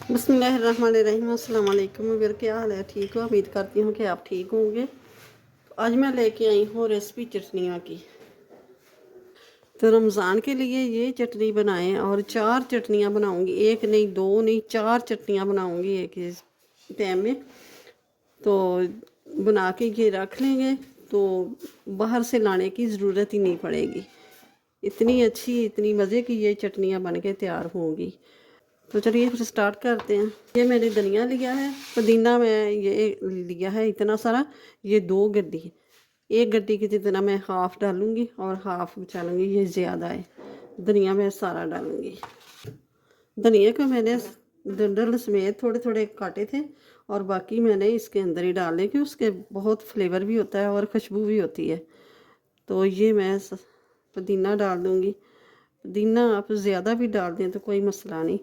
बिस्मिल्लाहिर्रहमानिर्रहीम। अस्सलाम वालेकुम वीर, क्या हाल है? ठीक हो? उम्मीद करती हूँ कि आप ठीक होंगे। तो आज मैं लेके आई हूँ रेसिपी चटनियों की। तो रमज़ान के लिए ये चटनी बनाएं और 4 चटनियाँ बनाऊँगी, एक नहीं, दो नहीं, 4 चटनियाँ बनाऊँगी एक ही टाइम में। तो बना के ये रख लेंगे तो बाहर से लाने की ज़रूरत ही नहीं पड़ेगी। इतनी अच्छी, इतनी मज़े की ये चटनियाँ बन के तैयार होंगी। तो चलिए फिर स्टार्ट करते हैं। ये मैंने धनिया लिया है, पुदीना मैं ये लिया है इतना सारा, ये 2 गड्डी, 1 गड्डी की जितना मैं हाफ़ डालूँगी और हाफ़ बचा लूँगी, ये ज़्यादा है। धनिया मैं सारा डालूँगी। धनिया को मैंने डंडल समेत थोड़े थोड़े काटे थे और बाकी मैंने इसके अंदर ही डालने कि उसके बहुत फ्लेवर भी होता है और खुशबू भी होती है। तो ये मैं पुदीना डाल दूँगी। पुदीना आप ज़्यादा भी डाल दें तो कोई मसला नहीं।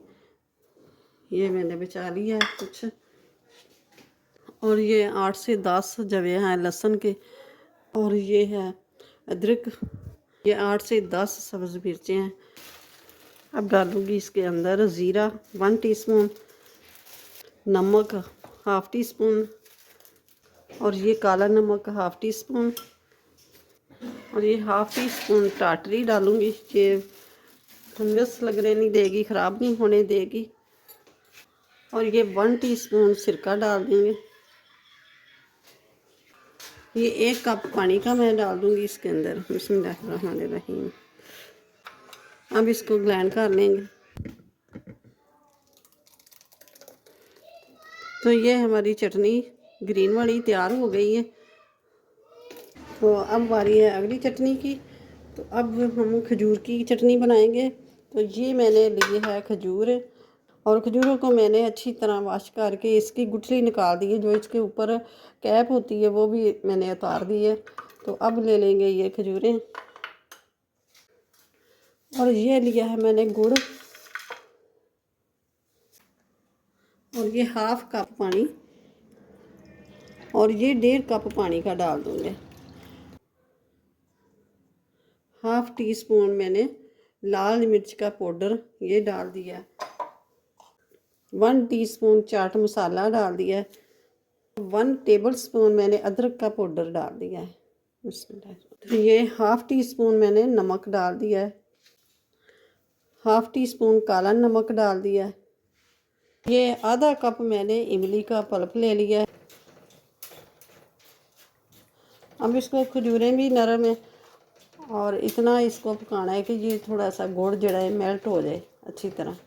ये मैंने बचा लिया है कुछ। और ये 8 से 10 जवे हैं लहसुन के, और ये है अदरक। ये 8 से 10 सब्ज़ मिर्चें हैं। अब डालूँगी इसके अंदर ज़ीरा 1 टीस्पून, नमक हाफ़ टी स्पून, और ये काला नमक हाफ़ टी स्पून, और ये हाफ़ टी स्पून टाटरी डालूँगी। ये फंगस लगने नहीं देगी, ख़राब नहीं होने देगी। और ये 1 टीस्पून सिरका डाल देंगे। ये 1 कप पानी का मैं डाल दूँगी इसके अंदर। बिस्मिल्लाहिर्रहमानिर्रहीम। अब इसको ग्राइंड कर लेंगे। तो ये हमारी चटनी ग्रीन वाली तैयार हो गई है। तो अब बारी है अगली चटनी की। तो अब हम खजूर की चटनी बनाएंगे। तो ये मैंने ली है खजूर, और खजूरों को मैंने अच्छी तरह वॉश करके इसकी गुठली निकाल दी है। जो इसके ऊपर कैप होती है वो भी मैंने उतार दी है। तो अब ले लेंगे ये खजूरें। और ये लिया है मैंने गुड़, और ये हाफ़ कप पानी, और ये 1.5 कप पानी का डाल दूँगे। हाफ़ टी स्पून मैंने लाल मिर्च का पाउडर ये डाल दिया। 1 टीस्पून चाट मसाला डाल दिया है। 1 टेबल स्पून मैंने अदरक का पाउडर डाल दिया है। तो ये हाफ़ टी स्पून मैंने नमक डाल दिया है। हाफ़ टी स्पून काला नमक डाल दिया है। ये आधा कप मैंने इमली का पल्प ले लिया है। अब इसको खजूरें भी नरम है और इतना इसको पकाना है कि ये थोड़ा सा गुड़ जड़ा है मेल्ट हो जाए अच्छी तरह।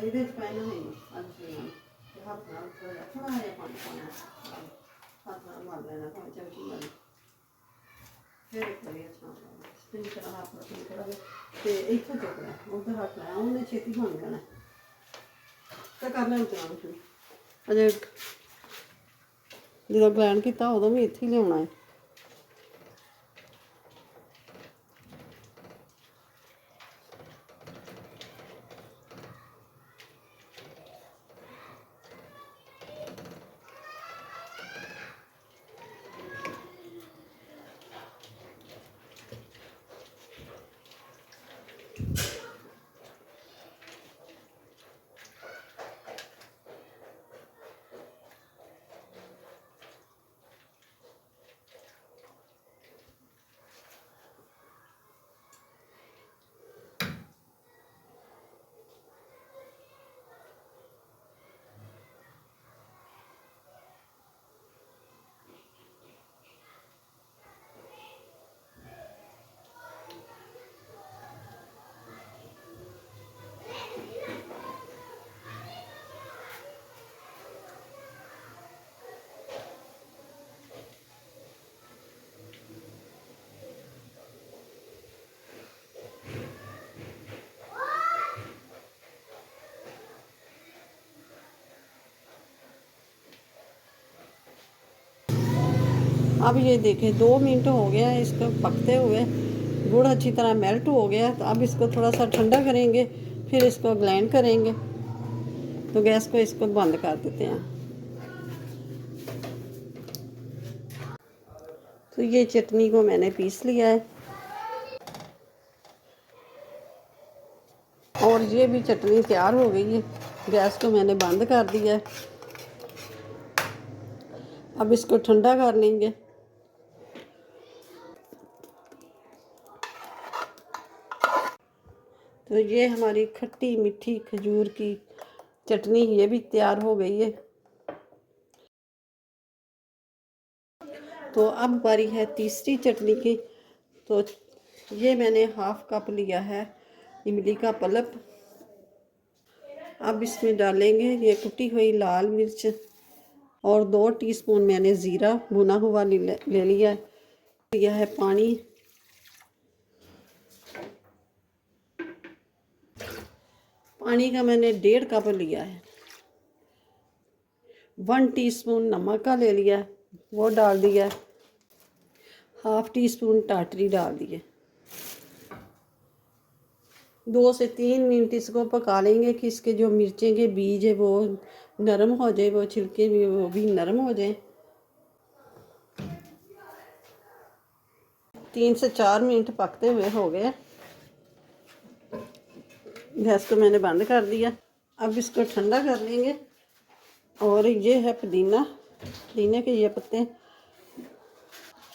ਇਹਦੇ ਚ ਪੈਣਾ ਨਹੀਂ ਅੱਜ ਹੱਥ ਨਾਲ ਥੋੜਾ ਜਿਹਾ ਪਾਣੀ ਪਾਉਣਾ, ਹੱਥ ਨਾਲ ਮਲ ਲੈਣਾ ਭਾਵੇਂ ਚਮਚੀ ਨਾਲ, ਫਿਰ ਇੱਕ ਵਾਰੀ ਅੱਛਾ ਚੰਗੀ ਤਰ੍ਹਾਂ ਹੱਥ ਨਾਲ ਠੀਕ ਕਰਾਂਗੇ ਤੇ ਇੱਥੋਂ ਚੁੱਕਣਾ ਉੱਧਰ ਹੱਥ ਲਾਇਆ ਉਹਨੇ ਛੇਤੀ ਬਣ ਜਾਣਾ। ਤਾਂ ਕਰ ਲੈਣ ਚਾਹਾਂ ਸ਼ੁਰੂ ਅਜੇ ਜਦੋਂ ਗ੍ਰਾਈਂਡ ਕੀਤਾ ਉਦੋਂ ਵੀ ਇੱਥੇ ਹੀ ਲਿਆਉਣਾ ਹੈ। अब ये देखें 2 मिनट हो गया है इसको पकते हुए, गुड़ अच्छी तरह मेल्ट हो गया। तो अब इसको थोड़ा सा ठंडा करेंगे, फिर इसको ग्राइंड करेंगे। तो गैस को इसको बंद कर देते हैं। तो ये चटनी को मैंने पीस लिया है और ये भी चटनी तैयार हो गई है। गैस को मैंने बंद कर दिया है। अब इसको ठंडा कर लेंगे। तो ये हमारी खट्टी मीठी खजूर की चटनी ये भी तैयार हो गई है। तो अब बारी है तीसरी चटनी की। तो ये मैंने हाफ कप लिया है इमली का पल्प। अब इसमें डालेंगे ये कुटी हुई लाल मिर्च और 2 टीस्पून मैंने ज़ीरा भुना हुआ ले लिया है पानी। पानी का मैंने 1.5 कप लिया है। 1 टीस्पून नमक का ले लिया, वो डाल दिया। हाफ टी स्पून टाटरी डाल दिए। 2 से 3 मिनट इसको पका लेंगे कि इसके जो मिर्चें के बीज है वो नरम हो जाए, वो छिलके भी वो भी नरम हो जाए। 3 से 4 मिनट पकते हुए हो गए। गैस को मैंने बंद कर दिया। अब इसको ठंडा कर लेंगे। और ये है पुदीना, पुदीने के ये पत्ते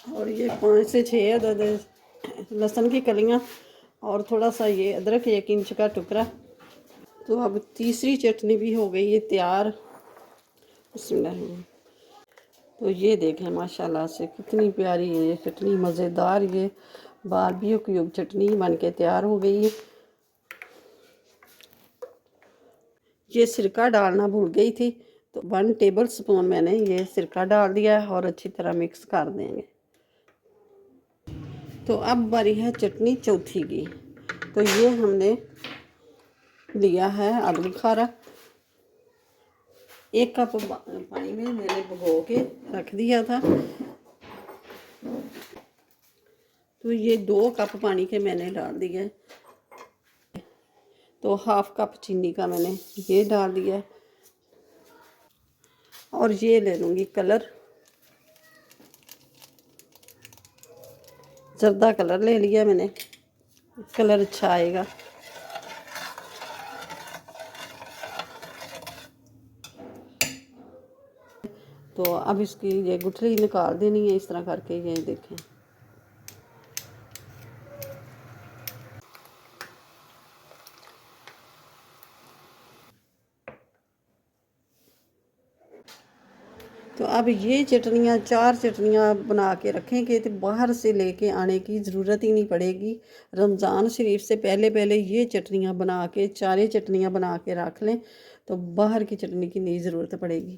और ये 5 से 6 अदद लहसुन की कलियां और थोड़ा सा ये अदरक 1 इंच का टुकड़ा। तो अब तीसरी चटनी भी हो गई है तैयार। तो ये देखें माशाल्लाह से कितनी प्यारी है ये चटनी, मज़ेदार ये बारबेक्यू क्यूब चटनी बन के तैयार हो गई है। ये सिरका डालना भूल गई थी, तो 1 टेबल स्पून मैंने ये सिरका डाल दिया है और अच्छी तरह मिक्स कर देंगे। तो अब बारी है चटनी चौथी की। तो ये हमने लिया है आलू बुखारा। 1 कप पानी में मैंने भिगो के रख दिया था। तो ये 2 कप पानी के मैंने डाल दिया। तो हाफ कप चीनी का मैंने ये डाल दिया और ये ले लूँगी कलर, जर्दा कलर ले लिया मैंने, कलर अच्छा आएगा। तो अब इसकी ये गुठली निकाल देनी है इस तरह करके, ये देखें। तो अब ये चटनियाँ 4 चटनियाँ बना के रखेंगे तो बाहर से लेके आने की ज़रूरत ही नहीं पड़ेगी। रमज़ान शरीफ से पहले पहले ये चटनियाँ बना के 4 चटनियाँ बना के रख लें तो बाहर की चटनी की नहीं ज़रूरत पड़ेगी।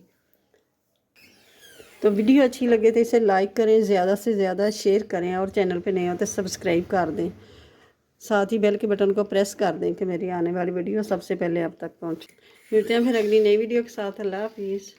तो वीडियो अच्छी लगे तो इसे लाइक करें, ज़्यादा से ज़्यादा शेयर करें और चैनल पे नए हो तो सब्सक्राइब कर दें। साथ ही बेल के बटन को प्रेस कर दें कि मेरी आने वाली वीडियो सबसे पहले आप तक पहुँचे। मिलते हैं फिर अगली नई वीडियो के साथ। अल्लाह हाफिज़।